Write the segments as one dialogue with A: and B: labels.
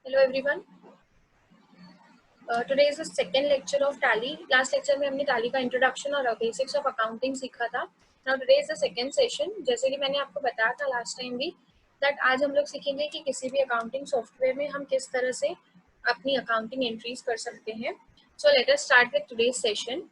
A: Hello everyone. Today is the second lecture of Tally. Last lecture में हमने Tally का introduction और basics of accounting सीखा था. Now today is the second session. जैसे कि मैंने आपको बताया था last time भी that आज हम लोग सीखेंगे कि किसी भी accounting software में हम किस तरह से अपनी accounting entries कर सकते हैं. So let us start with today's session.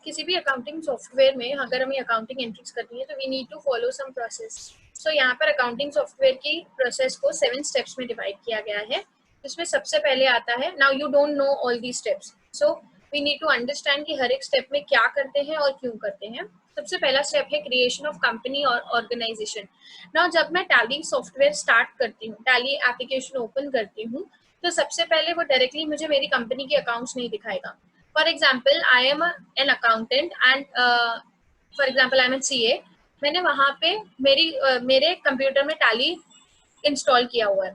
A: किसी भी accounting software में अगर हमें accounting entries करनी है तो we need to follow some process. So यहाँ पर accounting software की process को 7 steps में divide किया गया है. इसमें सबसे पहले आता है now you don't know all these steps, so we need to understand कि हर एक step में क्या करते हैं और क्यों करते हैं. सबसे पहला step है creation of company और organization. Now जब मैं Tally software start करती हूँ, Tally application open करती हूँ, तो सबसे पहले वो directly मुझे मेरी company के accounts नहीं दिखाएगा. For example, I am an accountant and for example I am a CA. मैंने वहाँ पे मेरे कंप्यूटर में Tally इंस्टॉल किया हुआ है.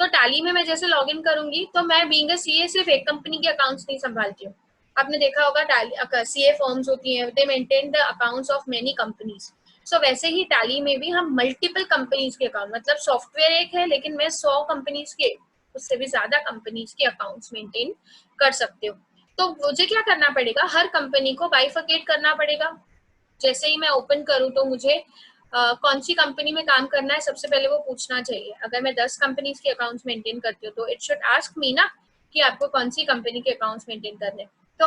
A: तो Tally में मैं जैसे लॉगिन करूंगी तो मैं बीइंग अ सीए सिर्फ एक कंपनी के अकाउंट्स नहीं संभालती हूँ. आपने देखा होगा Tally सीए फॉर्म्स होती हैं, they maintain the accounts of many companies. So वैसे ही Tally में भी हम मल्टीपल कंपनीज के अकाउंट, मतलब सॉफ्टवेयर एक है लेकिन मैं 100 कंपनीज के, उससे भी ज्यादा कंपनीज के अकाउंट्स मेंटेन कर सकते हो. तो मुझे क्या करना पड़ेगा, हर कंपनी को बाइफरकेट करना पड़ेगा. जैसे ही मैं ओपन करूँ तो मुझे कौन सी कंपनी में काम करना है सबसे पहले वो पूछना चाहिए. अगर मैं 10 कंपनीज के अकाउंट्स मेंटेन करती हूँ तो इट शुड आस्क मी ना कि आपको कौन सी कंपनी के अकाउंट्स मेंटेन करने. तो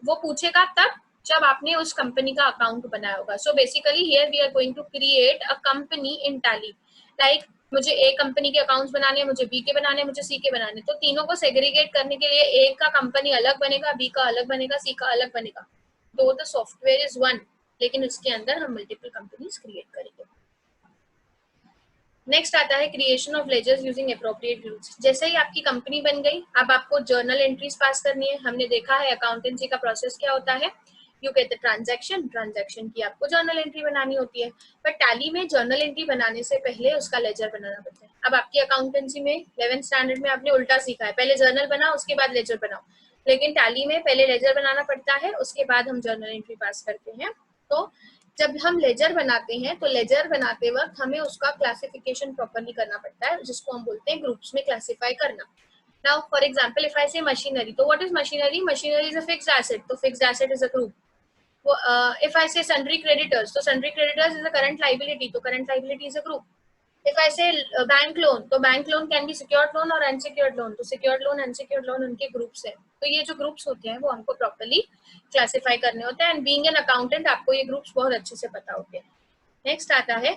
A: वो पूछेगा तब जब आपने उस कंपनी का अकाउंट बनाया होगा. So basically here we are going to create a company in Tally. Like मुझे ए कंपनी के अकाउंट्स बनाने हैं, मुझे बी के बनाने हैं, मुझे सी के बनाने. तो तीनों को सेग्रीगेट करने के लिए ए का कंपनी अलग बनेगा, बी का अलग बनेगा, सी का अलग बनेगा. दो द सॉफ्टवेयर इज वन, लेकिन उसके अंदर हम मल्टीपल कंपनीज क्रिएट करेंगे. नेक्स्ट आता है creation of ledgers using appropriate rules. जैसे ही आपकी कंपनी बन गई, अब आपको जर्नल एंट्रीज पास करनी है. हमने देखा है अकाउंटेंसी का प्रोसेस क्या होता है. यू गेट द ट्रांजैक्शन की आपको जर्नल एंट्री बनानी होती है. बट Tally में जर्नल एंट्री बनाने से पहले उसका लेजर बनाना पड़ता है. अब आपकी अकाउंटेंसी में 11th स्टैंडर्ड में आपने उल्टा सीखा है, पहले जर्नल बनाओ उसके बाद लेजर बनाओ. लेकिन Tally में पहले लेजर बनाना पड़ता है, उसके बाद हम जर्नल एंट्री पास करते हैं. तो जब हम लेजर बनाते हैं तो लेजर बनाते वक्त हमें उसका क्लासिफिकेशन प्रॉपर्ली करना पड़ता है, जिसको हम बोलते हैं ग्रुप्स में क्लासिफाई करना. Now for example if I say machinery, तो what is machinery? Machinery is a fixed asset, तो fixed asset is a group. If I say sundry creditors, तो sundry creditors is a current liability, तो current liability is a group. If I say bank loan, तो bank loan can be secured loan और unsecured loan, तो secured loan unsecured loan उनके groups हैं. तो ये जो ग्रुप्स होते हैं वो हमको प्रॉपर्ली क्लासिफाई करने होते हैं. एंड बीइंग एन अकाउंटेंट आपको ये ग्रुप्स बहुत अच्छे से पता होते हैं. नेक्स्ट आता है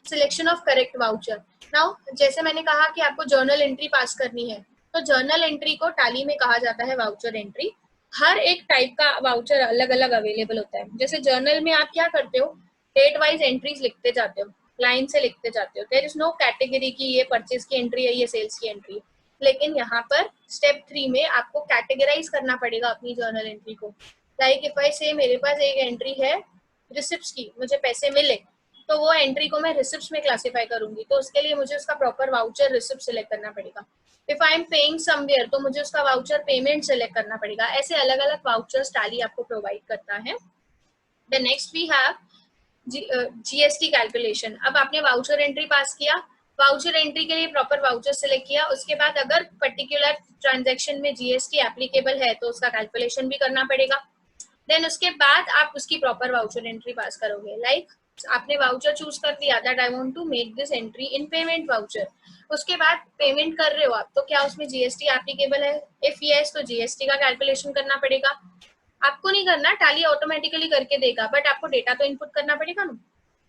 A: selection of correct voucher. Now जैसे मैंने कहा कि आपको जर्नल एंट्री पास करनी है, तो जर्नल एंट्री को Tally में कहा जाता है वाउचर एंट्री. हर एक टाइप का वाउचर अलग अलग अवेलेबल होता है. जैसे जर्नल में आप क्या करते हो, डेट वाइज एंट्रीज लिखते जाते हो, लाइन से लिखते जाते हो. देयर इज नो कैटेगरी की ये परचेज की एंट्री है, ये सेल्स की एंट्री है. लेकिन यहाँ पर स्टेप 3 में आपको कैटेगराइज करना पड़ेगा अपनी जर्नल एंट्री को. लाइक इफ आई से मेरे पास एक एंट्री है रिसिप्ट्स की, मुझे पैसे मिले, तो वो एंट्री को मैं रिसिप्ट्स में क्लासिफाई करूंगी. तो उसके लिए मुझे उसका प्रॉपर वाउचर रिसिप्ट सिलेक्ट करना पड़ेगा. If I am paying somewhere, तो मुझे उसका वाउचर पेमेंट सिलेक्ट करना पड़ेगा. ऐसे अलग अलग वाउचर्स Tally आपको प्रोवाइड करता है. The next we have GST calculation. अब आपने वाउचर एंट्री पास किया, वाउचर एंट्री के लिए प्रॉपर वाउचर सिलेक्ट किया. उसके बाद अगर पर्टिकुलर ट्रांजैक्शन में जीएसटी एप्लीकेबल है तो उसका कैलकुलेशन भी करना पड़ेगा. देन उसके बाद आप उसकी प्रॉपर वाउचर एंट्री पास करोगे. लाइक आपने वाउचर चूज कर दिया that I want to make this entry in payment voucher. उसके बाद पेमेंट कर रहे हो आप, तो क्या उसमें जीएसटी एप्लीकेबल है? इफ यस, तो जीएसटी का कैलकुलेशन करना पड़ेगा. आपको नहीं करना, Tally ऑटोमेटिकली करके देगा, बट आपको डेटा तो इनपुट करना पड़ेगा ना.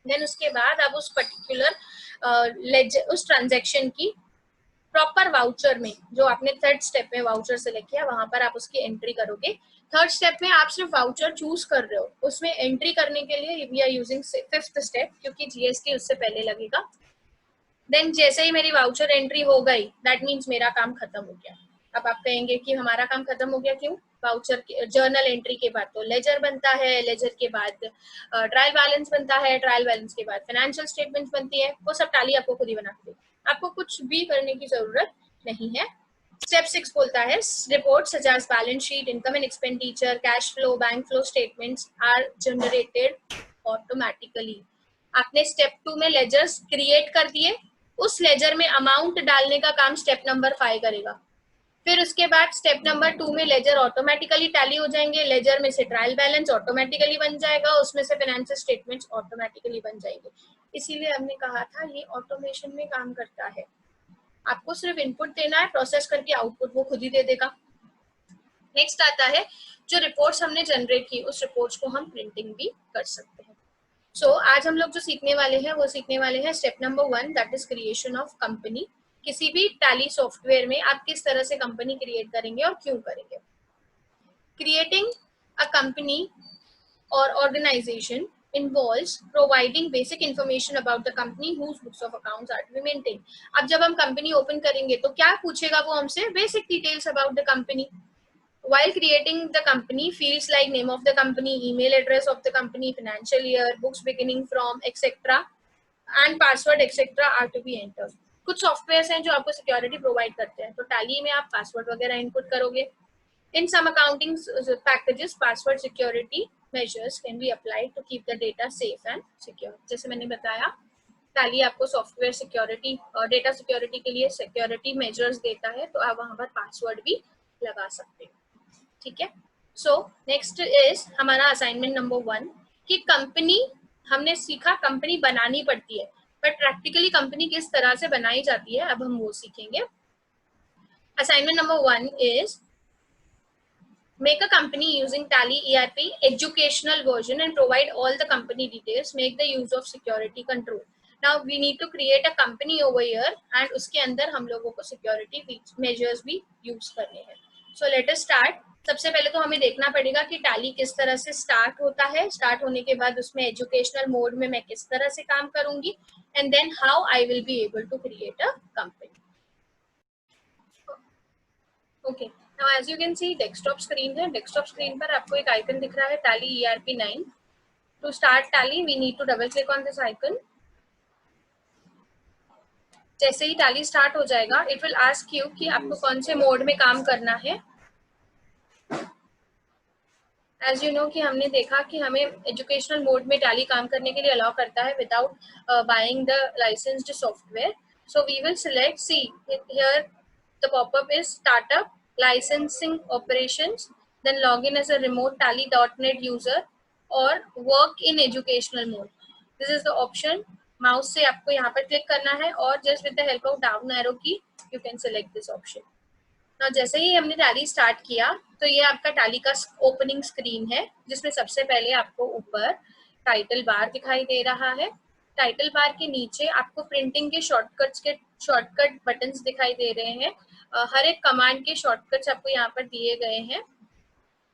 A: देन उसके बाद आप उस पर्टिकुलर उस ट्रांजैक्शन की प्रॉपर वाउचर में, जो आपने थर्ड स्टेप में वाउचर सेलेक्ट किया, वहां पर आप उसकी एंट्री करोगे. थर्ड स्टेप में आप सिर्फ वाउचर चूज कर रहे हो, उसमें एंट्री करने के लिए we are using fifth step, क्योंकि जीएसटी उससे पहले लगेगा. देन जैसे ही मेरी वाउचर एंट्री हो गई, दैट मीन्स मेरा काम खत्म हो गया. अब आप कहेंगे कि हमारा काम खत्म हो गया, क्यों? वाउचर जर्नल एंट्री के बाद तो लेजर बनता है, लेजर के बाद ट्रायल बैलेंस बनता है, ट्रायल बैलेंस के बाद फाइनेंशियल स्टेटमेंट्स बनती है. वो सब Tally आपको खुद ही बना के देगी, आपको कुछ भी करने की जरूरत नहीं है. स्टेप 6 बोलता है report such as balance sheet, income and expenditure, cash flow, bank flow statements are generated automatically. आपने स्टेप 2 में लेजर्स क्रिएट कर दिए, उस लेजर में अमाउंट डालने का काम स्टेप नंबर 5 करेगा। फिर उसके बाद स्टेप नंबर 2 में लेजर ऑटोमेटिकली टैली हो जाएंगे, लेजर में से ट्रायल बैलेंस ऑटोमेटिकली बन जाएगा, उसमें से फाइनेंशियल स्टेटमेंट्स ऑटोमेटिकली बन जाएंगे। इसीलिए हमने कहा था ये ऑटोमेशन में काम करता है। आपको सिर्फ इनपुट देना है, प्रोसेस करके आउटपुट वो खुद ही दे देगा। नेक्स्ट आता है जो रिपोर्ट्स हमने जनरेट की उस रिपोर्ट्स को हम प्रिंटिंग भी कर सकते हैं। सो आज हम लोग जो सीखने वाले हैं वो सीखने वाले हैं step number 1, that is creation of company. किसी भी टैली सॉफ्टवेयर में आप किस तरह से कंपनी क्रिएट करेंगे और क्यों करेंगे। Creating a company or organization involves providing basic information about the company whose books of accounts are to be maintained. अब जब हम कंपनी ओपन करेंगे तो क्या पूछेगा वो हमसे, basic details about the company. While creating the company, fields like name of the company, email address of the company, financial year, books beginning from, etc. and password etc. are to be entered. कुछ software हैं जो आपको security provide करते हैं, तो tally में आप password वगैरह इनपुट करोगे। In some accounting packages, password security measures can be applied to keep the data safe and secure. जैसे मैंने बताया, टैली आपको सॉफ्टवेयर सिक्योरिटी और डेटा सिक्योरिटी के लिए सिक्योरिटी मेजर्स देता है, तो आप वहां पर पासवर्ड भी लगा सकते हैं। ठीक है। सो नेक्स्ट इज हमारा असाइनमेंट नंबर 1 कि कंपनी हमने सीखा कंपनी बनानी पड़ती है, बट प्रैक्टिकली कंपनी किस तरह से बनाई जाती है अब हम वो सीखेंगे। Assignment number 1 is make a company using Tally ERP educational version and provide all the company details. Make the use of security control. Now we need to create a company over here and उसके अंदर हम लोगों को security measures भी use करने हैं। So let us start. सबसे पहले तो हमें देखना पड़ेगा कि टैली किस तरह से स्टार्ट होता है। स्टार्ट होने के बाद उसमें एजुकेशनल मोड में मैं किस तरह से काम करूंगी and then how I will be able to create a company. Okay, now as you can see desktop screen है। डेस्कटॉप स्क्रीन पर आपको एक आइकन दिख रहा है Tally ERP 9। To start Tally we need to double click on this icon. जैसे ही tally start हो जाएगा इट विल आस्क यू कि आपको कौन से मोड में काम करना है। एज यू नो कि हमने देखा कि हमें एजुकेशनल मोड में टैली काम करने के लिए अलाउ करता है without buying the licensed software. So we will select see here the popup is startup licensing operations, then log in as a remote tally.net user or work in educational mode. This is the option. Mouse से आपको यहाँ पर click करना है और just with the help of down arrow key you can select this option. ना जैसे ही हमने टैली स्टार्ट किया तो ये आपका टैली का ओपनिंग स्क्रीन है जिसमें सबसे पहले आपको ऊपर टाइटल बार दिखाई दे रहा है। टाइटल बार के नीचे आपको प्रिंटिंग के शॉर्टकट बटन्स दिखाई दे रहे हैं। हर एक कमांड के शॉर्टकट्स आपको यहाँ पर दिए गए हैं।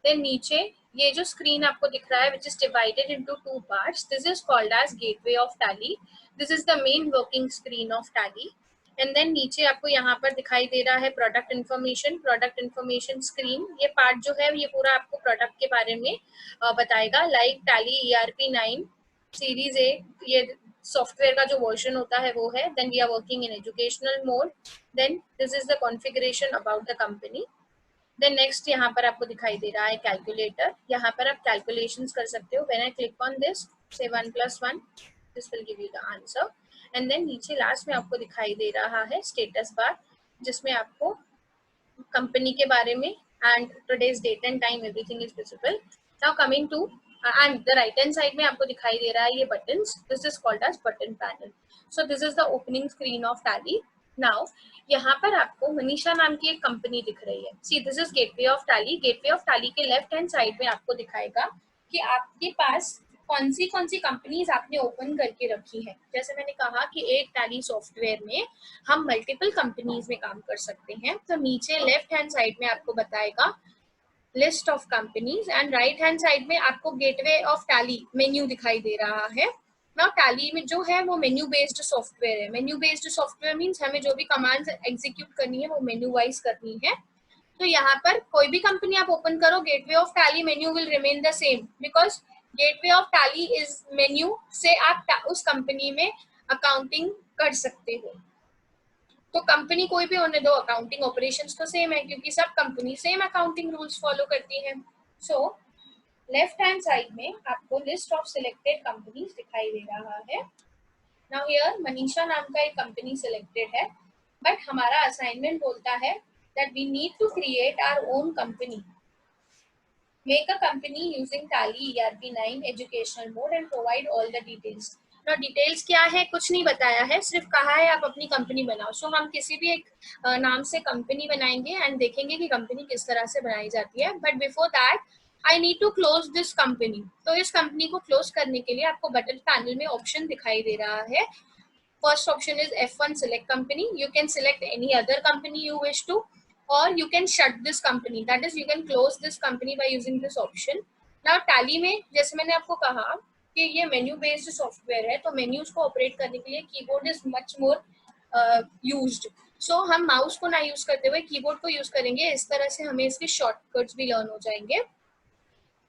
A: देन नीचे ये जो स्क्रीन आपको दिख रहा है which is divided into 2 parts, this is called as gateway of Tally. This is the main working screen of Tally. And then नीचे आपको यहाँ पर दिखाई दे रहा है प्रोडक्ट इन्फॉर्मेशन स्क्रीन। ये पार्ट जो है ये पूरा आपको प्रोडक्ट के बारे में बताएगा, लाइक टैली ERP 9 सीरीज 8 ये सॉफ्टवेयर का जो वर्जन होता है वो है। Then we are working in educational mode. Then this is the configuration about the company. Then next यहाँ पर आपको दिखाई दे रहा है कैलकुलेटर। यहाँ पर आप कैलकुलेशंस कर सकते हो। When I click on this से 1 + 1 this will give you the answer. And then नीचे लास्ट में आपको दिखाई दे रहा है स्टेटस बार जिसमें आपको कंपनी के बारे में and today's date and time everything is visible. Now coming to and the right hand side में आपको दिखाई दे रहा है ये buttons, this is called as button panel. So this is the opening screen of Tally. Now यहाँ पर आपको मनीषा नाम की एक कंपनी दिख रही है। सी this is gateway of tally. Gateway of tally के लेफ्ट हैंड साइड में आपको दिखाएगा कि आपके पास कौन सी कंपनीज आपने ओपन करके रखी है। जैसे मैंने कहा कि एक टैली सॉफ्टवेयर में हम मल्टीपल कंपनीज में काम कर सकते हैं, तो नीचे लेफ्ट हैंड साइड में आपको बताएगा list of companies and right hand side में आपको गेटवे ऑफ टैली मेन्यू दिखाई दे रहा है। ना टैली में जो है वो मेन्यू बेस्ड सॉफ्टवेयर है। मेन्यू बेस्ड सॉफ्टवेयर मीन्स हमें जो भी कमांड्स एग्जीक्यूट करनी है वो मेन्यू वाइज करनी है। तो यहाँ पर कोई भी कंपनी आप ओपन करो, gateway of Tally menu will remain the same because gateway of tally is menu से आप उस कंपनी में अकाउंटिंग कर सकते हो। तो कंपनी कोई भी होने दो, अकाउंटिंग ऑपरेशंस तो सेम है क्योंकि सब company same accounting rules follow करती है। सो लेफ्ट हैंड साइड में आपको लिस्ट ऑफ सिलेक्टेड कंपनीज दिखाई दे रहा है। नाउ हियर मनीषा नाम का एक कंपनी सिलेक्टेड है, बट हमारा असाइनमेंट बोलता है that we need to create our own company, make a company using Tally ERP9 educational mode and provide all the details. ना डिटेल्स क्या है कुछ नहीं बताया है, सिर्फ कहा है आप अपनी कंपनी बनाओ। सो हम किसी भी एक नाम से कंपनी बनाएंगे एंड देखेंगे कि कंपनी किस तरह से बनाई जाती है। But before that I need to close this company. तो इस कंपनी को क्लोज करने के लिए आपको बटन पैनल में ऑप्शन दिखाई दे रहा है। First option is F1 select company. You can select any other company you wish to, or you can shut this company. That is, you can close this company by using this option. Now Tally में जैसे मैंने आपको कहा कि ये menu based software है, तो menus को ऑपरेट करने के लिए keyboard is much more used. So हम माउस को ना यूज करते हुए कीबोर्ड को यूज करेंगे, इस तरह से हमें इसके शॉर्टकट्स भी लर्न हो जाएंगे।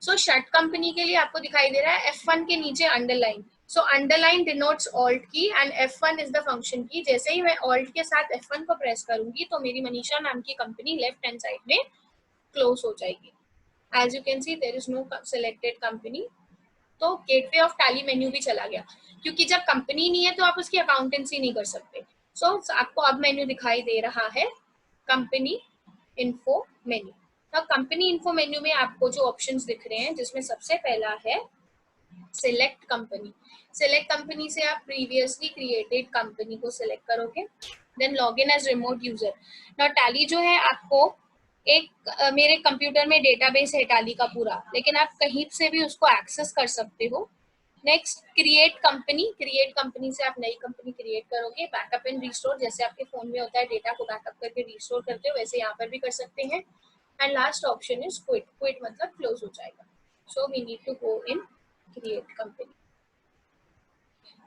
A: सो शट कंपनी के लिए आपको दिखाई दे रहा है F1 के नीचे underline. So underline denotes alt key and F1 is the function key. जैसे ही मैं ऑल्ट के साथ F1 को प्रेस करूंगी तो मेरी मनीषा नाम की कंपनी लेफ्ट हैंड साइड में क्लोज हो जाएगी। As you can see there is no selected company. तो गेटवे ऑफ टैली मेन्यू भी चला गया, क्योंकि जब कंपनी नहीं है तो आप उसकी अकाउंटेंसी नहीं कर सकते। सो आपको अब मेन्यू दिखाई दे रहा है कंपनी इन्फो मेन्यू। अब कंपनी इन्फो मेन्यू में आपको जो ऑप्शंस दिख रहे हैं, जिसमें सबसे पहला है सिलेक्ट कंपनी। सिलेक्ट कंपनी से आप प्रीवियसली क्रिएटेड कंपनी को सिलेक्ट करोगे। Then log in as remote user. Now Tally जो है आपको एक मेरे कंप्यूटर में डेटाबेस है टैली का पूरा, लेकिन आप कहीं से भी उसको एक्सेस कर सकते हो। Next create company. Create company से आप नई कंपनी क्रिएट करोगे। बैकअप एंड रिस्टोर, जैसे आपके फोन में होता है डेटा को बैकअप करके रिस्टोर करते हो, वैसे यहाँ पर भी कर सकते हैं। And last option is quit. Quit मतलब क्लोज हो जाएगा। So we need to go in create company.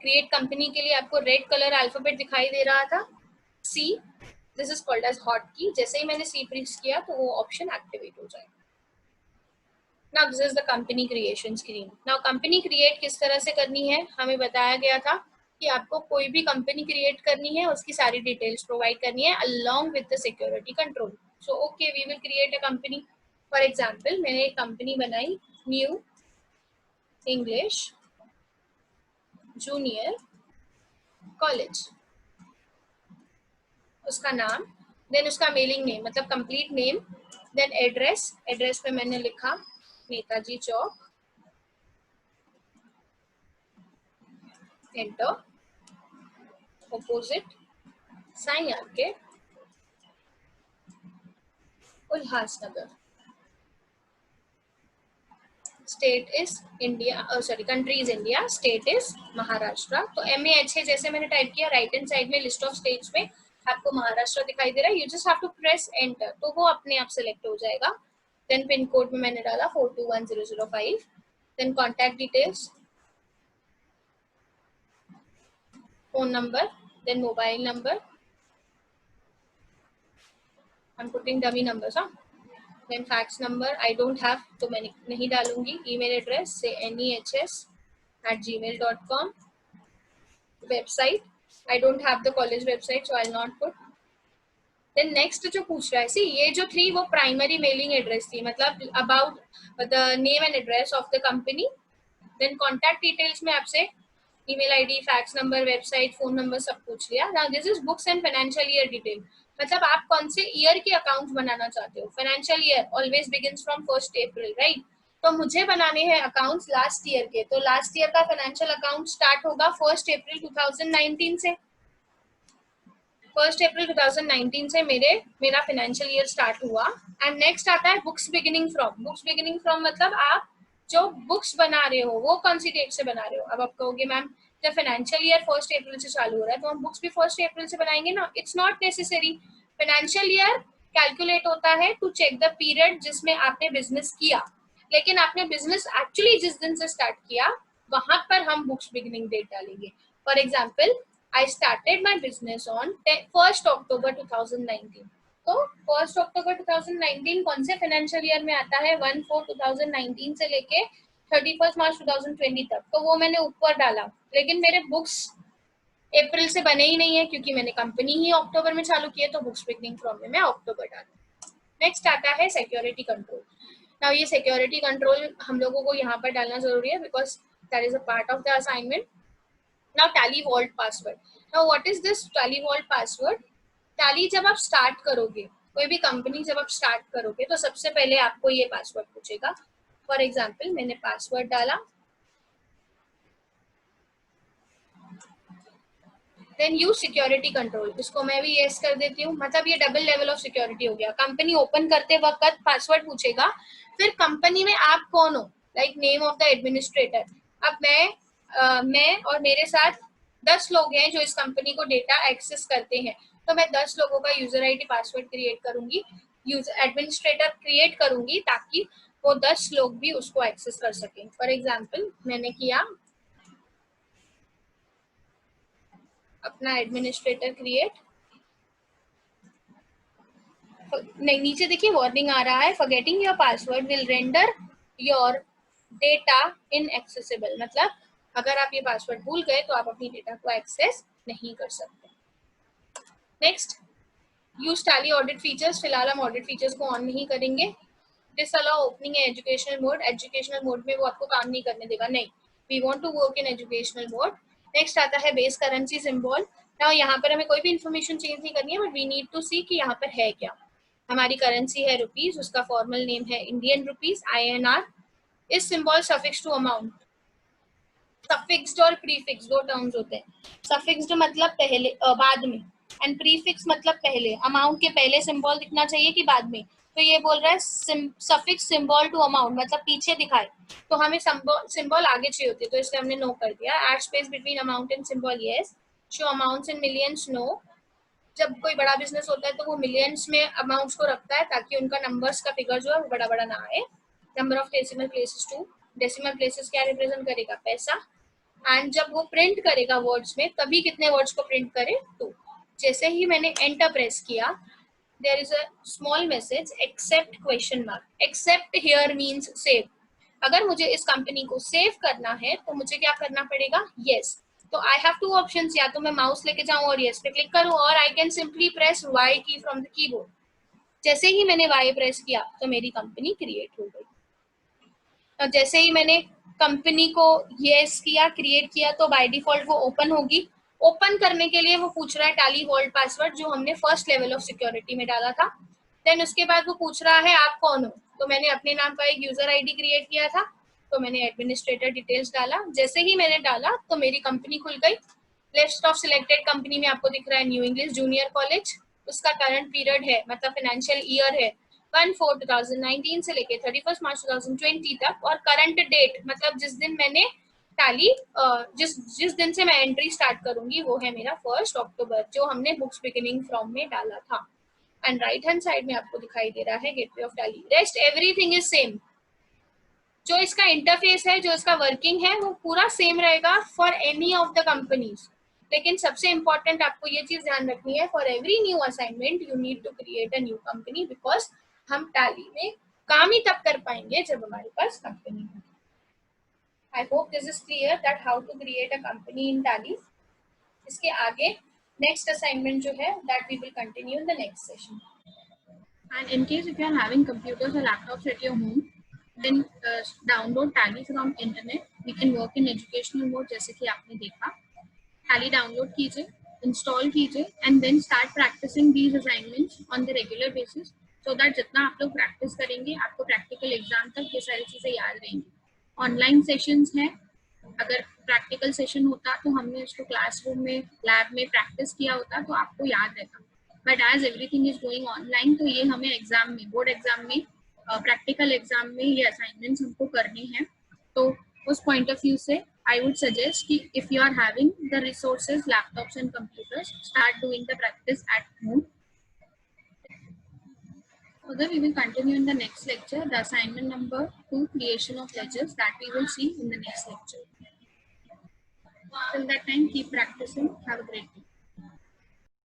A: Create company के लिए आपको रेड कलर अल्फाबेट दिखाई दे रहा था, C. This is called as hot key. जैसे ही मैंने सी प्रेस किया तो वो ऑप्शन एक्टिवेट हो जाएगा। Now this is the company creation screen. Now company create किस तरह से करनी है, हमें बताया गया था कि आपको कोई भी कंपनी क्रिएट करनी है, उसकी सारी डिटेल्स प्रोवाइड करनी है along with the security control. So okay, we will create a company. For example मैंने एक कंपनी बनाई, न्यू इंग्लिश जूनियर कॉलेज, उसका नाम, देन उसका मेलिंग नेम मतलब complete name, then address. Address पे मैंने लिखा Netaji Chowk, enter, opposite Sai market, Ulhasnagar, state is India, sorry country is India, state is Maharashtra. तो MAH जैसे मैंने टाइप किया, राइट हैंड साइड में लिस्ट ऑफ स्टेट्स में आपको महाराष्ट्र दिखाई दे रहा है। You just have to press enter, तो वो अपने आप सेलेक्ट हो जाएगा। देन पिन कोड में मैंने डाला 421005। Then contact details, phone number, then mobile number. I'm putting dummy numbers, huh? Then fax number I don't have, तो मैं नहीं डालूंगी। email address से nehs@gmail.com. website I don't have the college website, so I'll not put. Then next जो पूछ रहा है, see ये जो थी वो प्राइमरी मेलिंग एड्रेस थी, मतलब about the name and address of the company. Then contact details में आपसे email ID, fax number, website, phone number सब पूछ लिया। Now this is books and financial year detail, मतलब आप कौन से ईयर के अकाउंट बनाना चाहते हो। Financial year always begins from 1 April, right. तो मुझे बनाने हैं अकाउंट्स लास्ट ईयर के, तो लास्ट ईयर का फाइनेंशियल अकाउंट स्टार्ट होगा 1 अप्रैल 2019 से। 1 अप्रैल 2019 से मेरा फाइनेंशियल ईयर स्टार्ट हुआ। एंड नेक्स्ट आता है books beginning from. Books beginning from मतलब आप जो बुक्स बना रहे हो वो कौन सी डेट से बना रहे हो। अब आप कहोगे मैम जब फाइनेंशियल ईयर 1 अप्रैल से चालू हो रहा है तो हम बुक्स भी 1 अप्रैल से बनाएंगे ना। It's not necessary. Financial year calculate होता है टू चेक द पीरियड जिसमें आपने बिजनेस किया, लेकिन आपने बिजनेस एक्चुअली जिस दिन से स्टार्ट किया वहां पर हम बुक्स बिगिनिंग डेट डालेंगे। For example I started my business on 1st October 2019. तो 1st October 2019 कौन से फाइनेंशियल ईयर में आता है, 1/4/2019 से लेके 31st March 2020 तक। तो वो मैंने ऊपर डाला, लेकिन मेरे बुक्स अप्रैल से बने ही नहीं है क्योंकि मैंने कंपनी ही अक्टूबर में चालू की है, तो बुक्स बिगिनिंग फ्रॉम में मैं अक्टूबर डाला। नेक्स्ट आता है सिक्योरिटी कंट्रोल। नाउ ये सिक्योरिटी कंट्रोल हम लोगों को यहाँ पर डालना जरूरी है because that is a part of the assignment. Now Tally vault password. Now what is this Tally vault password? Tally जब आप स्टार्ट करोगे, कोई भी कंपनी जब आप स्टार्ट करोगे तो सबसे पहले आपको ये पासवर्ड पूछेगा. फॉर एग्जाम्पल मैंने पासवर्ड डाला, देन यूज सिक्योरिटी कंट्रोल, इसको मैं भी येस कर देती हूँ. मतलब ये डबल लेवल ऑफ सिक्योरिटी हो गया. कंपनी ओपन करते वक्त पासवर्ड पूछेगा, फिर कंपनी में आप कौन हो, like name of the administrator. अब मैं और मेरे साथ 10 लोग हैं जो इस कंपनी को डेटा एक्सेस करते हैं, तो मैं 10 लोगों का यूजर आईडी पासवर्ड क्रिएट करूंगी, यूजर एडमिनिस्ट्रेटर क्रिएट करूंगी, ताकि वो 10 लोग भी उसको एक्सेस कर सकें. फॉर एग्जाम्पल मैंने किया अपना एडमिनिस्ट्रेटर क्रिएट. नहीं, नीचे देखिए वार्निंग आ रहा है, forgetting your password will render your data inaccessible. मतलब अगर आप ये पासवर्ड भूल गए तो आप अपनी डेटा को एक्सेस नहीं कर सकते. Next, use Tally audit features. फिलहाल हम ऑडिट फीचर्स को ऑन नहीं करेंगे. Disallow opening educational mode. Educational mode में वो आपको काम नहीं करने देगा. नहीं, we want to work in educational mode. Next आता है बेस करेंसी सिंबल. नाउ यहाँ पर हमें कोई भी इंफॉर्मेशन चेंज नहीं करनी है, बट वी नीड टू सी कि यहाँ पर है क्या. हमारी करेंसी है रुपीज, उसका फॉर्मल नेम है इंडियन रुपीज INR. इस सिंबल सफिक्स टू अमाउंट. सफिक्स्ड और प्रीफिक्स दो टर्म्स होते हैं. सफिक्स्ड मतलब पहले बाद में, एंड प्रीफिक्स मतलब पहले. अमाउंट के पहले सिंबल दिखना चाहिए कि बाद में. तो ये बोल रहा है सफिक्स सिंबल टू अमाउंट, मतलब पीछे दिखाए, तो हमें सिंबल आगे चाहिए होती है, तो इसलिए हमने नो कर दिया. Add space between amount and symbol, yes. Show amounts in millions, no. जब कोई बड़ा बिजनेस होता है तो वो मिलियंस में अमाउंट्स को रखता है, ताकि उनका नंबर्स का फिगर जो है वो बड़ा बड़ा ना आए. Number of decimal places 2. Decimal places क्या रिप्रेजेंट करेगा? पैसा. एंड जब वो प्रिंट करेगा वर्ड्स में, तभी कितने वर्ड्स को प्रिंट करे? 2. जैसे ही मैंने एंटर प्रेस किया, there is a small message, accept question mark. Accept here means save. अगर मुझे इस कंपनी को सेव करना है तो मुझे क्या करना पड़ेगा? यस. तो आई हैव टू ऑप्शंस, या तो मैं माउस लेके जाऊं और यस पे क्लिक करूं, और I can simply press Y key from the keyboard. जैसे ही मैंने वाई प्रेस किया तो मेरी कंपनी क्रिएट हो गई. और जैसे ही मैंने कंपनी को यस किया, क्रिएट किया, तो बाय डिफॉल्ट वो ओपन होगी. ओपन करने के लिए वो पूछ रहा है टैली वॉल्ट पासवर्ड, जो हमने फर्स्ट लेवल ऑफ सिक्योरिटी में डाला था. देन उसके बाद वो पूछ रहा है आप कौन हो, तो मैंने अपने नाम का एक यूजर आईडी क्रिएट किया था, तो मैंने एडमिनिस्ट्रेटर डिटेल्स डाला. जैसे ही मैंने डाला तो मेरी कंपनी खुल गई. लिस्ट ऑफ सिलेक्टेड कंपनी में आपको दिख रहा है न्यू इंग्लिश जूनियर कॉलेज. उसका करंट पीरियड है, मतलब फाइनेंशियल ईयर है 1/4/2019 से लेके 31 मार्च 2020 तक. और करंट डेट मतलब जिस दिन मैंने टैली जिस दिन से मैं एंट्री स्टार्ट करूंगी वो है मेरा 1 अक्टूबर, जो हमने बुक्स बिगिनिंग फ्रॉम में डाला था. एंड राइट हैंड साइड में आपको दिखाई दे रहा है gateway of tally. Rest everything is same. जो इसका इंटरफेस है, जो इसका वर्किंग है, वो पूरा सेम रहेगा for any of the companies. लेकिन सबसे इंपॉर्टेंट आपको ये चीज ध्यान रखनी है, for every new assignment you need to create a new company, because हम टैली में काम ही तब कर पाएंगे जब हमारे पास कंपनी हो. I hope this is clear that how to create a company in Tally. इसके आगे नेक्स्ट असाइनमेंट जो है that we will continue in the next session. And in case if you are having computers or laptops at your home, then download Tally from internet. We can work in educational mode, जैसे कि आपने देखा. Tally download कीजिए, install कीजिए, and then start practicing these assignments on the regular basis, so that जितना आप लोग practice करेंगे आपको practical exam तक ये सारी चीजें याद रहेंगी. Online sessions हैं. अगर प्रैक्टिकल सेशन होता तो हमने उसको क्लासरूम में लैब में प्रैक्टिस किया होता तो आपको याद रहता. But as everything is going online, तो ये हमें एग्जाम में, बोर्ड एग्जाम में, प्रैक्टिकल एग्जाम में ये असाइनमेंट्स हमको करनी है. तो उस पॉइंट ऑफ व्यू से आई वुड सजेस्ट कि if you are having the resources, laptops and computers, start doing the practice at home. Further, we will continue in the next lecture, the assignment number 2, creation of ledgers, that we will see in the next lecture. Till that time, keep practicing. Have a great day.